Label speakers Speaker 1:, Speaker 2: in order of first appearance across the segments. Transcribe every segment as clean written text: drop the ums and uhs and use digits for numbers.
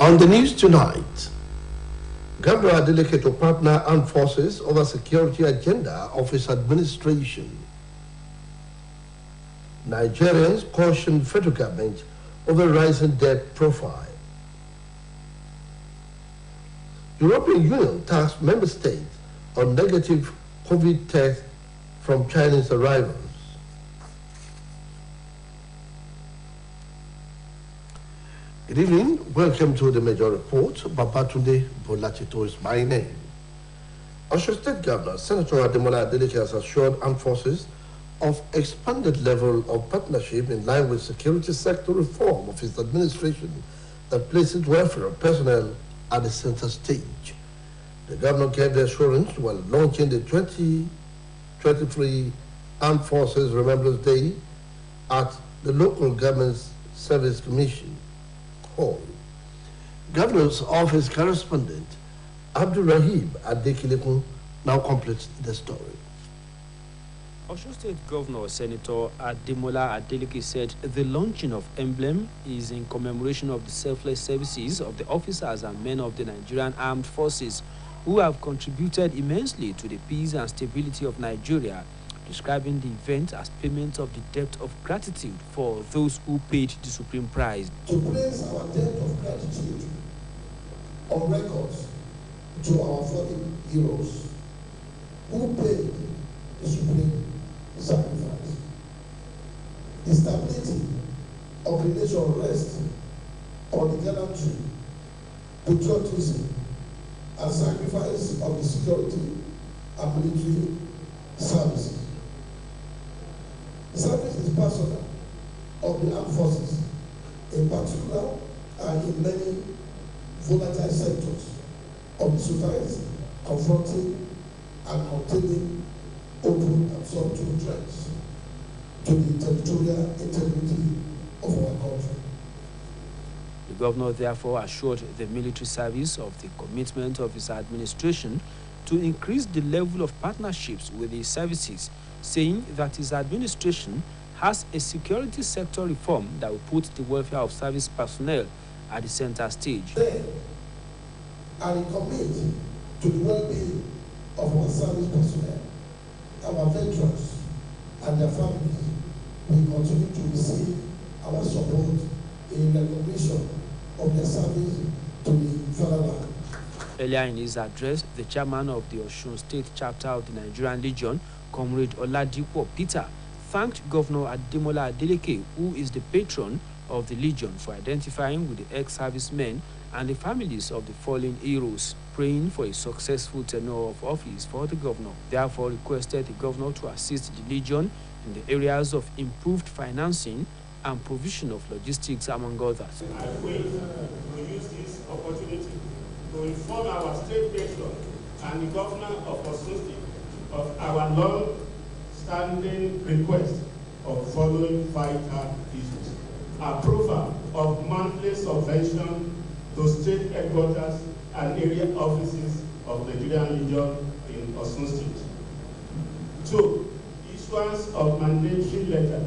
Speaker 1: On the news tonight, Governor Adeleke to partner armed forces over security agenda of his administration. Nigerians caution federal government over rising debt profile. European Union tasked member states on negative COVID tests from Chinese arrivals. Good evening. Welcome to the Major Report. Babatunde Bolachito is my name. Osho State Governor Senator Ademola Adeleke has assured armed forces of expanded level of partnership in line with security sector reform of his administration that places welfare of personnel at the center stage. The governor gave the assurance while launching the 2023 Armed Forces Remembrance Day at the Local Government Service Commission Hall. Governor's office correspondent Abdulrahim Adekilekun now completes the story.
Speaker 2: Osho State Governor Senator Ademola Adeleke said the launching of emblem is in commemoration of the selfless services of the officers and men of the Nigerian Armed Forces who have contributed immensely to the peace and stability of Nigeria, describing the event as payment of the debt of gratitude for those who paid the supreme price.
Speaker 3: To place our debt of gratitude on records to our fallen heroes who paid the supreme sacrifice. The stability of the nation rests on the gallantry, patriotism, and sacrifice of the security and military services. Service is personal of the armed forces, in particular and in many volatile sectors of the society, confronting and containing open and subtle threats to the territorial integrity of our country.
Speaker 2: The governor therefore assured the military service of the commitment of his administration to increase the level of partnerships with the services, saying that his administration has a security sector reform that will put the welfare of service personnel at the center stage.
Speaker 3: And commit to the well-being of our service personnel, our veterans and their families will continue to receive our support in recognition of their service to the fatherland.
Speaker 2: Earlier in his address, the chairman of the Osun State chapter of the Nigerian Legion, Comrade Oladipo Peter, thanked Governor Ademola Adeleke, who is the patron of the Legion, for identifying with the ex-servicemen and the families of the fallen heroes, praying for a successful tenure of office for the governor. Therefore, requested the governor to assist the Legion in the areas of improved financing and provision of logistics, among others.
Speaker 4: I wish to use this opportunity to inform our state patron and the governor of Osbc of our long-standing request of following vital issues: approval of monthly subvention to state headquarters and area offices of Nigerian Legion in Osun State. 2. Issuance of mandatory letter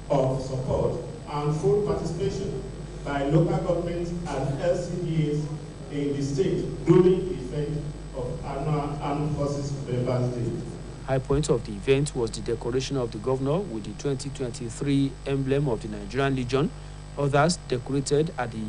Speaker 4: of support and full participation by local governments and LCDAs in the state during the event of annual Armed Forces Remembrance Day.
Speaker 2: High point of the event was the decoration of the governor with the 2023 emblem of the Nigerian Legion. Others decorated at the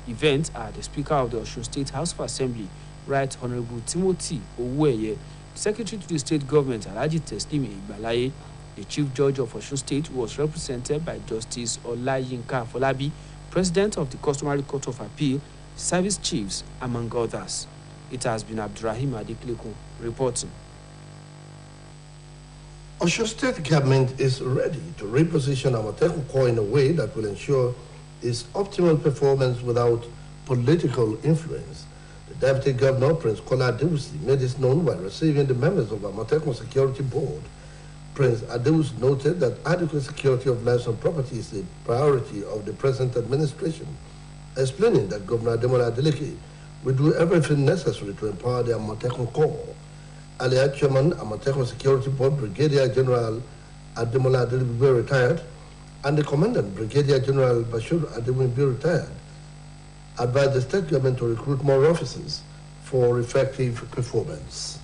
Speaker 2: event are the Speaker of the Osun State House of Assembly, Right Honorable Timothy Owueye, Secretary to the State Government Alhaji Teslim Igbalaye. The Chief Judge of Osun State was represented by Justice Olayinka Afolabi, President of the Customary Court of Appeal, Service Chiefs, among others. It has been Abdulrahim Adekilekun reporting.
Speaker 1: Osho State government is ready to reposition Amotekun Corps in a way that will ensure its optimal performance without political influence. The Deputy Governor, Prince Kola Adewusi, made this known while receiving the members of Amotekun Security Board. Prince Adewusi noted that adequate security of lives and property is a priority of the present administration, explaining that Governor Ademola Adeleke will do everything necessary to empower the Amotekun Corps. Earlier, Chairman Amotekun Security Board Brigadier General Ademola Adeleke retired, and the Commandant Brigadier General Bashir Adewumbi retired, advised the state government to recruit more officers for effective performance.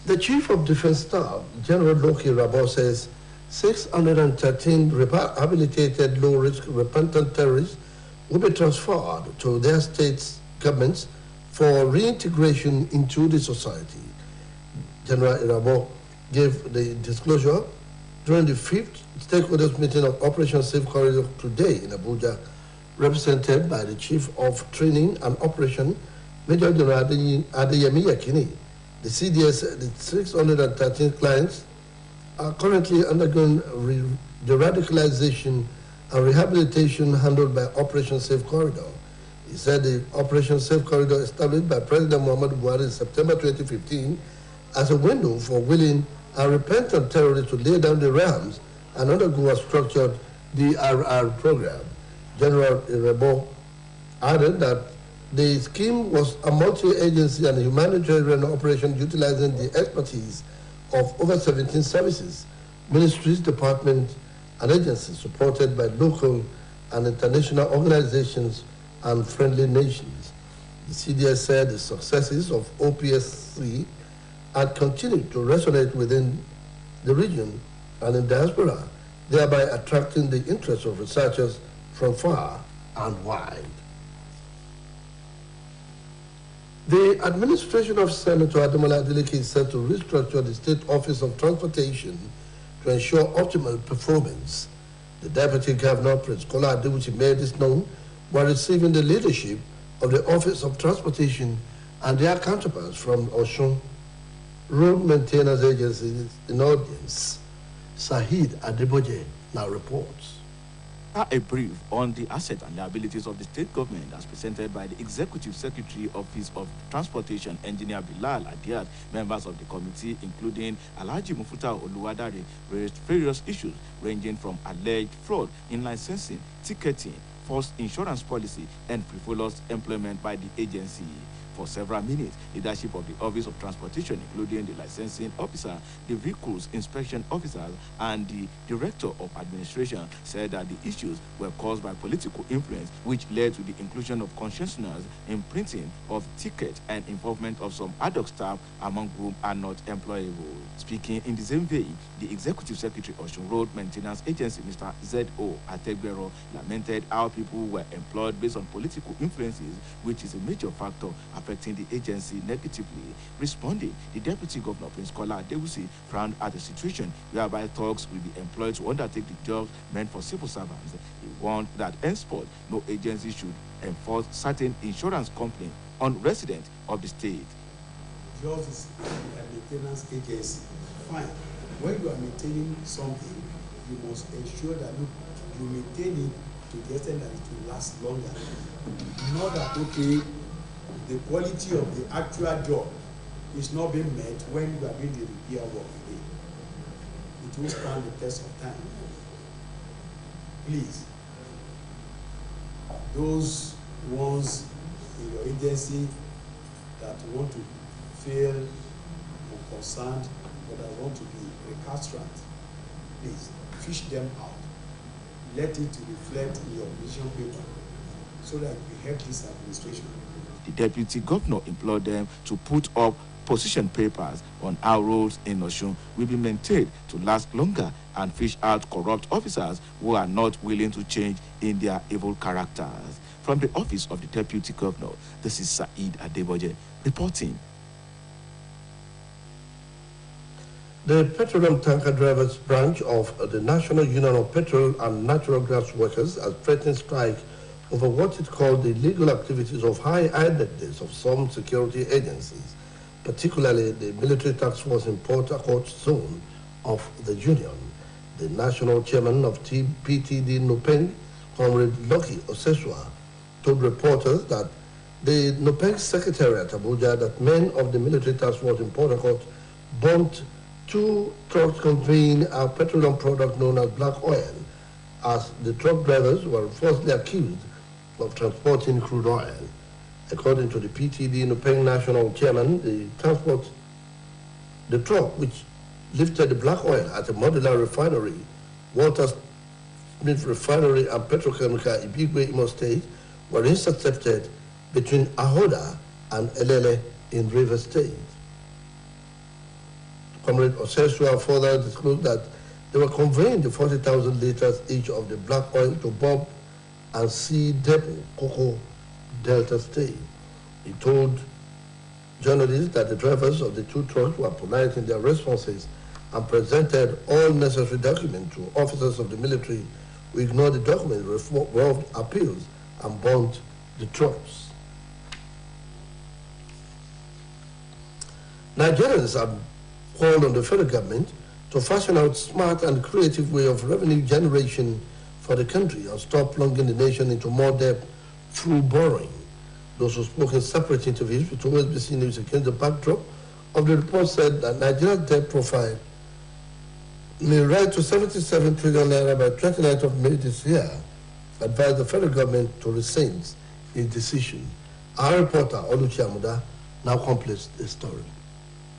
Speaker 1: The Chief of Defense Staff, General Loki Rabo, says 613 rehabilitated low-risk repentant terrorists will be transferred to their states' governments for reintegration into the society. General Irabo gave the disclosure during the 5th stakeholders meeting of Operation Safe Corridor today in Abuja, represented by the Chief of Training and Operation, Major General Adeyemi Yakini. The CDS, the 613 clients are currently undergoing the radicalization and rehabilitation handled by Operation Safe Corridor. He said the Operation Safe Corridor established by President Muhammadu Buhari in September 2015 as a window for willing and repentant terrorists to lay down the rams and undergo a structured DRR program. General Irebo added that the scheme was a multi-agency and humanitarian operation utilizing the expertise of over 17 services, ministries, departments, and agencies supported by local and international organizations and friendly nations. The CDS said the successes of OPSC had continued to resonate within the region and in diaspora, thereby attracting the interest of researchers from far and wide. The administration of Senator Ademola Adeleke is set to restructure the State Office of Transportation to ensure optimal performance. The Deputy Governor, Prince Kola Adewuchi, made this known while receiving the leadership of the Office of Transportation and their counterparts from Osun Road Maintenance Agency in audience. Sahid Adeboje now reports.
Speaker 5: A brief on the assets and liabilities of the state government as presented by the Executive Secretary Office of Transportation, Engineer Bilal Adiad. Members of the committee, including Alhaji Mufuta Oluwadare, raised various issues ranging from alleged fraud in licensing, ticketing, false insurance policy, and frivolous employment by the agency. For several minutes, leadership of the Office of Transportation, including the licensing officer, the vehicles inspection officers, and the director of administration, said that the issues were caused by political influence, which led to the inclusion of concessionaires in printing of tickets and involvement of some ad hoc staff, among whom are not employable. Speaking in the same vein, the Executive Secretary of Osun Road Maintenance Agency, Mr. Z.O. Ategbero, lamented how people were employed based on political influences, which is a major factor affecting the agency negatively. Responding, the Deputy Governor, Prince Kola Adewusi, frowned at the situation whereby thugs will be employed to undertake the jobs meant for civil servants. He warned that henceforth no agency should enforce certain insurance companies on residents of the state.
Speaker 6: Yours is a maintenance agency. Fine. When you are maintaining something, you must ensure that you maintain it to the extent that it will last longer. Not that, okay, the quality of the actual job is not being met when you are doing the repair work. It will stand the test of time. Please, those ones in your agency that want to feel unconcerned or that want to be recalcitrant, please fish them out. Let it reflect in your mission paper so that we help this administration.
Speaker 5: The Deputy Governor implored them to put up position papers on how roads in Osun will be maintained to last longer and fish out corrupt officers who are not willing to change in their evil characters. From the office of the Deputy Governor, this is Saeed Adeboje reporting.
Speaker 1: The Petroleum Tanker Drivers Branch of the National Union of Petrol and Natural Gas Workers has threatened strike over what it called the illegal activities of high-handedness of some security agencies, particularly the military task force in Port Harcourt zone of the union. The national chairman of PTD Nupeng, Comrade Lucky Oseswa, told reporters that the Nupeng Secretariat Abuja that men of the military task force in Port Harcourt bumped 2 trucks conveying a petroleum product known as black oil, as the truck drivers were falsely accused of transporting crude oil. According to the PTD Nupeng National Chairman, the truck which lifted the black oil at a modular refinery, Walters Smith Refinery and Petrochemical Ibigwe, Imo State, were intercepted between Ahoda and Elele in River State. Comrade Osesua further disclosed that they were conveying the 40,000 liters each of the black oil to Bob and C Depot, Cocoa, Delta State. He told journalists that the drivers of the two trucks were polite in their responses and presented all necessary documents to officers of the military who ignored the document, revoked appeals, and burnt the trucks. Nigerians have called on the federal government to fashion out smart and creative way of revenue generation for the country and stop plunging the nation into more debt through borrowing. Those who spoke in separate interviews with Osbc News against the backdrop of the report said that Nigeria's debt profile may rise to 77 trillion naira by 29th of May this year, advised the federal government to rescind its decision. Our reporter, Oluchi Amuda, now completes the story.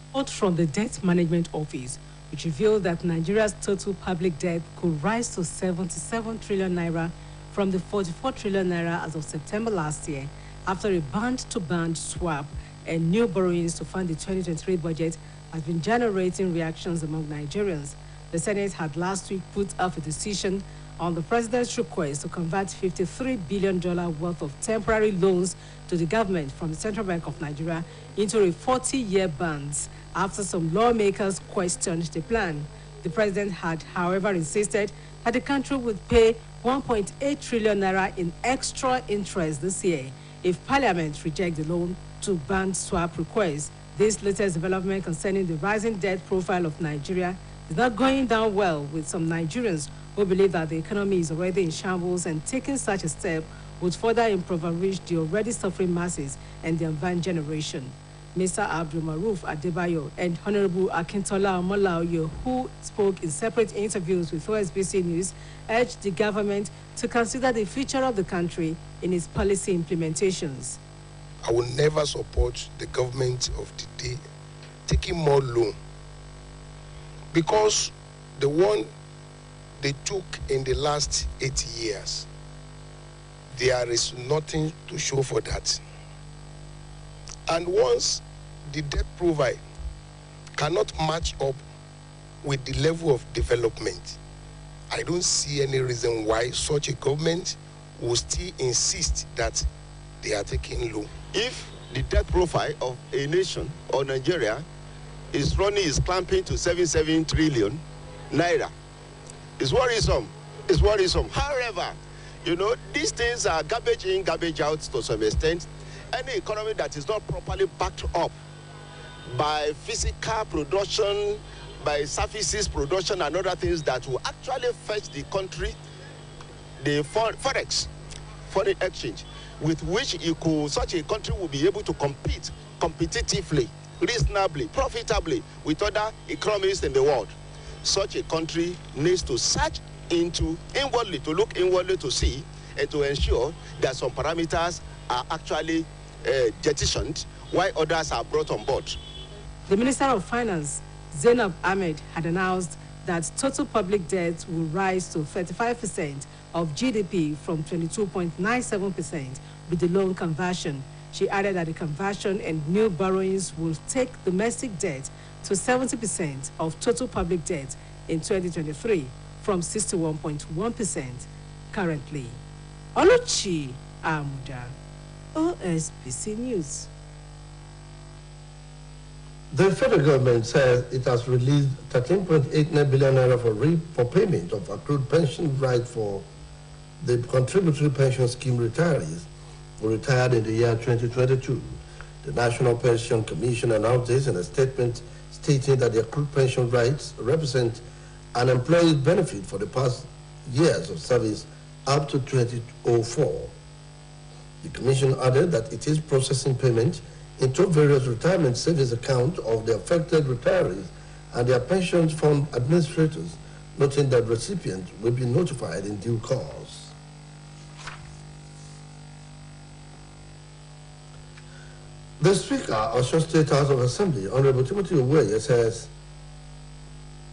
Speaker 7: Report from the Debt Management Office, which revealed that Nigeria's total public debt could rise to 77 trillion naira from the 44 trillion naira as of September last year, after a band-to-band swap and new borrowings to fund the 2023 budget has been generating reactions among Nigerians. The Senate had last week put up a decision on the president's request to convert $53 billion worth of temporary loans to the government from the Central Bank of Nigeria into a 40-year bond after some lawmakers questioned the plan. The president had, however, insisted that the country would pay 1.8 trillion naira in extra interest this year if Parliament rejects the loan to band swap request. This latest development concerning the rising debt profile of Nigeria is not going down well with some Nigerians who believe that the economy is already in shambles, and taking such a step would further impoverish the already suffering masses and the unborn generation. Mr. Abdul Maruf Adebayo and Honorable Akintola Omolaoye, who spoke in separate interviews with Osbc News, urged the government to consider the future of the country in its policy implementations.
Speaker 8: I will never support the government of the day taking more loan, because the one they took in the last 8 years, there is nothing to show for that. And once the debt profile cannot match up with the level of development, I don't see any reason why such a government will still insist that they are taking loan.
Speaker 9: If the debt profile of a nation or Nigeria is clamping to 77 trillion naira, it's worrisome. It's worrisome. However, you know, these things are garbage in, garbage out to some extent. Any economy that is not properly backed up by physical production, by services production and other things that will actually fetch the country the forex, foreign exchange, with which such a country will be able to compete competitively, reasonably, profitably with other economies in the world. Such a country needs to search inwardly, to look inwardly to see and to ensure that some parameters are actually jettisoned while others are brought on board.
Speaker 7: The Minister of Finance, Zainab Ahmed, had announced that total public debt will rise to 35% of GDP from 22.97% with the loan conversion. She added that the conversion and new borrowings will take domestic debt to 70% of total public debt in 2023 from 61.1% currently. Oluchi Amuda, Osbc News.
Speaker 1: The federal government says it has released 13.89 billion naira for payment of accrued pension right for the contributory pension scheme retirees who retired in the year 2022. The National Pension Commission announced this in a statement stating that the accrued pension rights represent an employee's benefit for the past years of service up to 2004. The Commission added that it is processing payment into various retirement savings accounts of the affected retirees and their pension fund administrators, noting that recipients will be notified in due course. The Speaker of the State House of Assembly, Honorable Timothy Oweye, says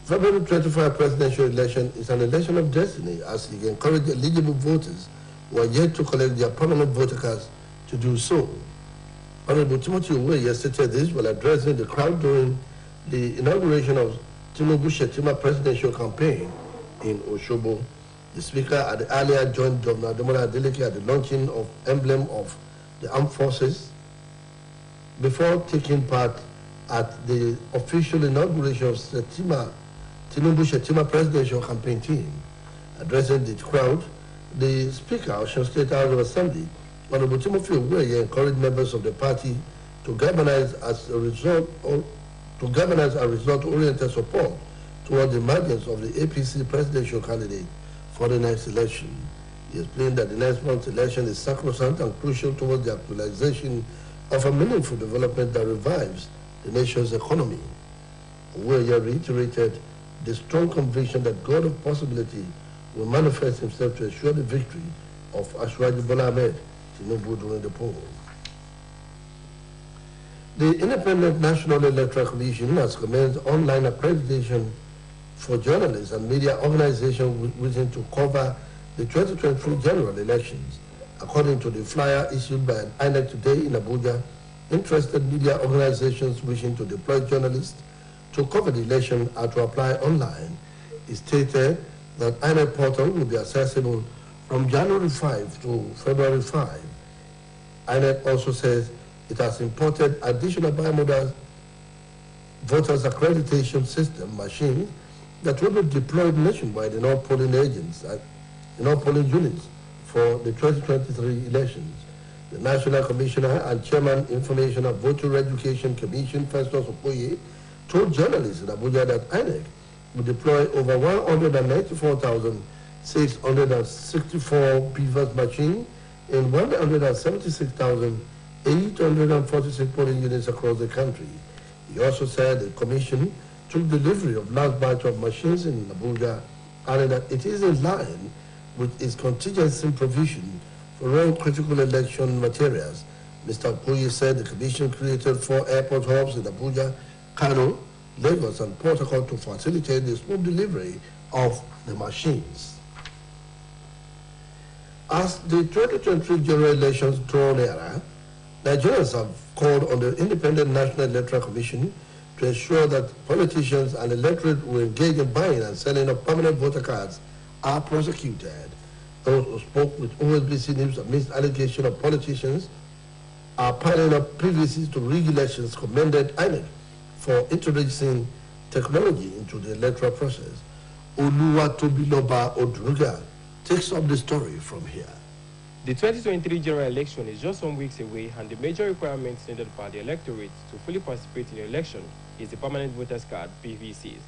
Speaker 1: February 25 presidential election is an election of destiny as it encourages eligible voters who are yet to collect their permanent voter cards to do so. Honorable Timothy Uweye stated this while addressing the crowd during the inauguration of Tinubu Shetima presidential campaign in Oshobo. The speaker at the earlier joined Governor Ademola Adeleke at the launching of emblem of the armed forces before taking part at the official inauguration of Tinubu Shetima presidential campaign team. Addressing the crowd, the Speaker of Osun State House of Assembly, Honorable Timothy Uweye, encouraged members of the party to galvanize as a result-oriented support toward the emergence of the APC presidential candidate for the next election. He explained that the next month's election is sacrosanct and crucial towards the actualization of a meaningful development that revives the nation's economy. Uweye reiterated the strong conviction that God of possibility will manifest himself to ensure the victory of Asiwaju Bola Ahmed Tinubu during the poll. The Independent National Electoral Commission has commenced online accreditation for journalists and media organizations wishing to cover the 2023 general elections. According to the flyer issued by INEC today in Abuja, interested media organizations wishing to deploy journalists to cover the election are to apply online. It stated that INEC portal will be accessible from January 5 to February 5. INEC also says it has imported additional bimodal voters accreditation system machines that will be deployed nationwide in all polling agents and in all polling units for the 2023 elections. The National Commissioner and Chairman Information and Voter Education Commission, Festus Okoye, told journalists in Abuja that INEC will deploy over 194,664 BVAS machines in 176,846 polling units across the country. He also said the Commission took delivery of last batch of machines in Abuja and that it is in line with its contingency provision for all critical election materials. Mr. Okoye said the Commission created 4 airport hubs in Abuja, Kano, Lagos, and Port Harcourt to facilitate the smooth delivery of the machines. As the 2023 general elections draw nearer, Nigerians have called on the Independent National Electoral Commission to ensure that politicians and electorate who engage in buying and selling of permanent voter cards are prosecuted. Those who spoke with Osbc News amidst allegations of politicians are piling up PVCs to rig elections commended INEC for introducing technology into the electoral process. Oluwatobiloba Odunuga takes up the story from here.
Speaker 10: The 2023 general election is just some weeks away, and the major requirements needed by the electorate to fully participate in the election is the permanent voters card, PVCs.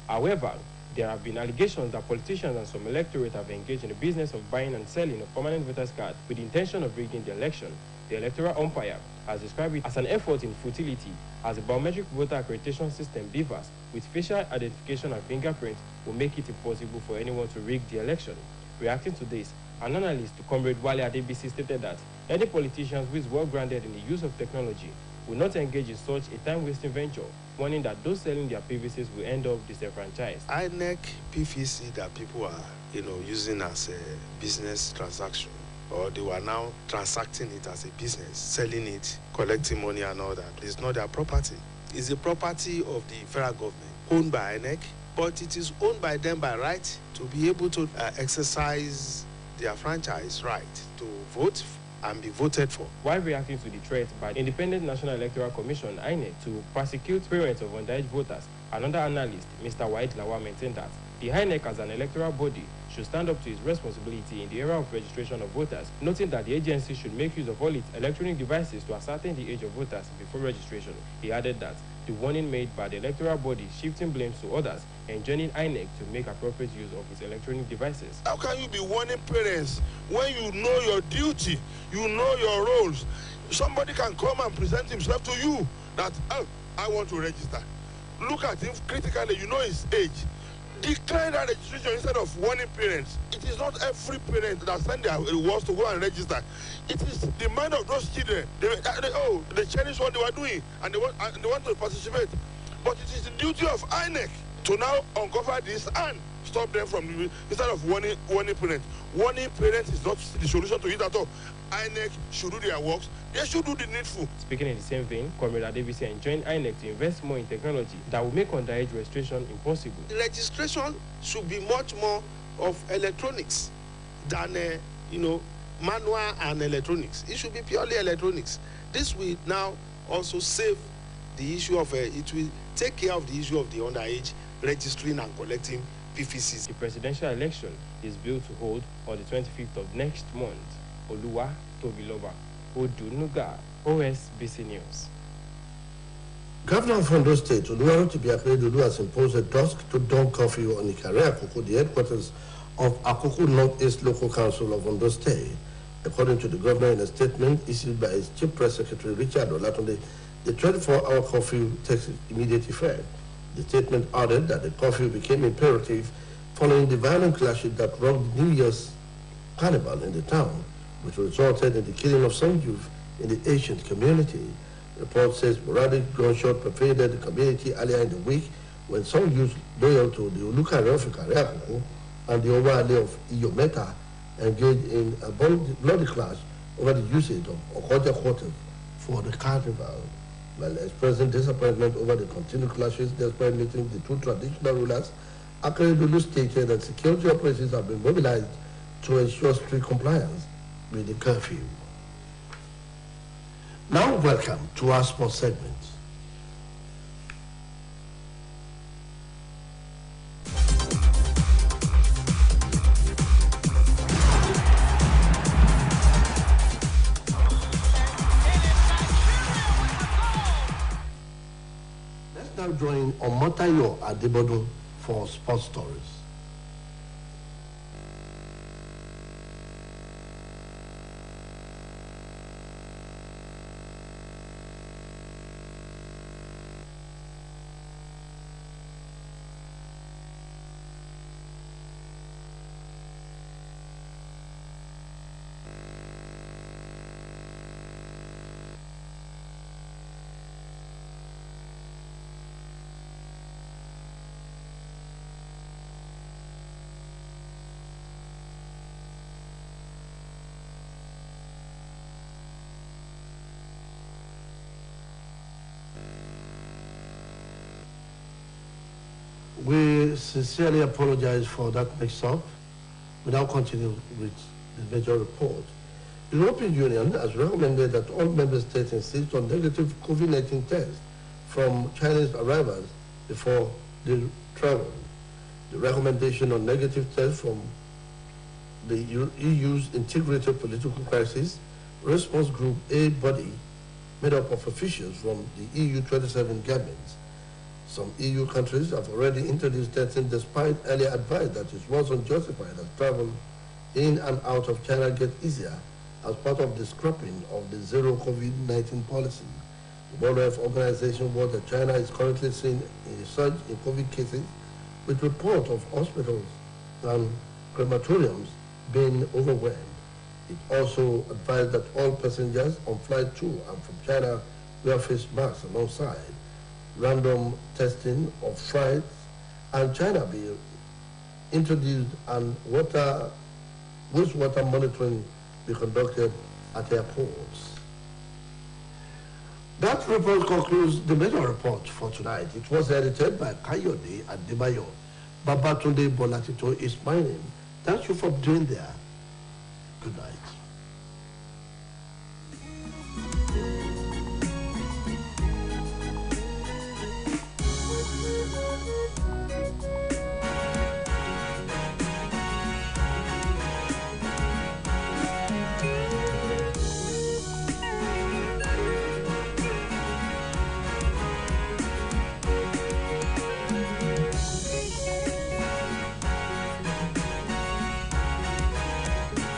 Speaker 10: However, there have been allegations that politicians and some electorate have engaged in the business of buying and selling of permanent voters cards with the intention of rigging the election. The electoral umpire has described it as an effort in futility, as a biometric voter accreditation system, BVAS, with facial identification and fingerprint will make it impossible for anyone to rig the election. Reacting to this, an analyst, Comrade Wale Adebisi, stated that any politicians who is well grounded in the use of technology will not engage in such a time-wasting venture, warning that those selling their PVCs will end up disenfranchised.
Speaker 8: INEC PVC that people are, using as a business transaction, or they were now transacting it as a business, selling it, collecting money and all that. It's not their property. It's the property of the federal government, owned by INEC, but it is owned by them by right to be able to exercise their franchise right to vote and be voted for.
Speaker 10: While reacting to the threat by the Independent National Electoral Commission, INEC, to prosecute parents of underage voters, another analyst, Mr. White Lawa, maintained that the INEC as an electoral body should stand up to its responsibility in the era of registration of voters, noting that the agency should make use of all its electronic devices to ascertain the age of voters before registration. He added that the warning made by the electoral body shifting blames to others and joining INEC to make appropriate use of its electronic devices.
Speaker 11: How can you be warning parents when you know your duty, you know your roles? Somebody can come and present himself to you that, oh, I want to register. Look at him critically, you know his age. Decline that registration instead of warning parents. It is not every parent that send their rewards to go and register. It is the mind of those children. They cherish what they were doing and they want to participate. But it is the duty of INEC to now uncover this and stop them from, instead of warning parents. Warning parents is not the solution to it at all. INEC should do their works. They should do the needful.
Speaker 10: Speaking in the same vein, Comrade Osbc enjoined INEC to invest more in technology that will make underage registration impossible.
Speaker 8: The registration should be much more of electronics than manual and electronics. It should be purely electronics. This will now also save the issue of it will take care of the issue of the underage registering and collecting PVCs.
Speaker 10: The presidential election is billed to hold on the 25th of next month. Oluwa Tobiloba, Odunuga, Osbc News.
Speaker 1: Governor of Ondo State, Oluwa has imposed a dusk-to-dawn curfew on Ikare Akoko, the headquarters of Akoko Northeast Local Council of Ondo State. According to the governor in a statement issued by his Chief Press Secretary Richard Olatunde, the 24-hour curfew takes immediate effect. The statement added that the curfew became imperative following the violent clashes that rocked the New Year's carnival in the town, which resulted in the killing of some youth in the ancient community. The report says sporadic gunshot pervaded the community earlier in the week when some youth loyal to the Olukare of Ikare and the overlay of Iyometa engaged in a bloody clash over the usage of Okoja Quarter for the carnival. While expressing disappointment over the continued clashes despite meeting the two traditional rulers, Akeredolu stated that security operations have been mobilized to ensure strict compliance with the curfew. Now welcome to our sports segment. Let's now join Omotayo Adebodu for sports stories. We sincerely apologize for that mix-up. We now continue with the major report. The European Union has recommended that all member states insist on negative COVID-19 tests from Chinese arrivals before they travel. The recommendation on negative tests from the EU's Integrated Political Crisis Response Group A body made up of officials from the EU 27 governments. Some EU countries have already introduced testing despite earlier advice that it was unjustified as travel in and out of China gets easier as part of the scrapping of the zero COVID-19 policy. The World Health Organization warned that China is currently seeing a surge in COVID cases with reports of hospitals and crematoriums being overwhelmed. It also advised that all passengers on flight to and from China wear face masks alongside random testing of flights, and China be introduced and wastewater monitoring be conducted at airports. That report concludes the major report for tonight. It was edited by Kayode Adebayo. Babatunde Bolatito is my name. Thank you for being there. Good night.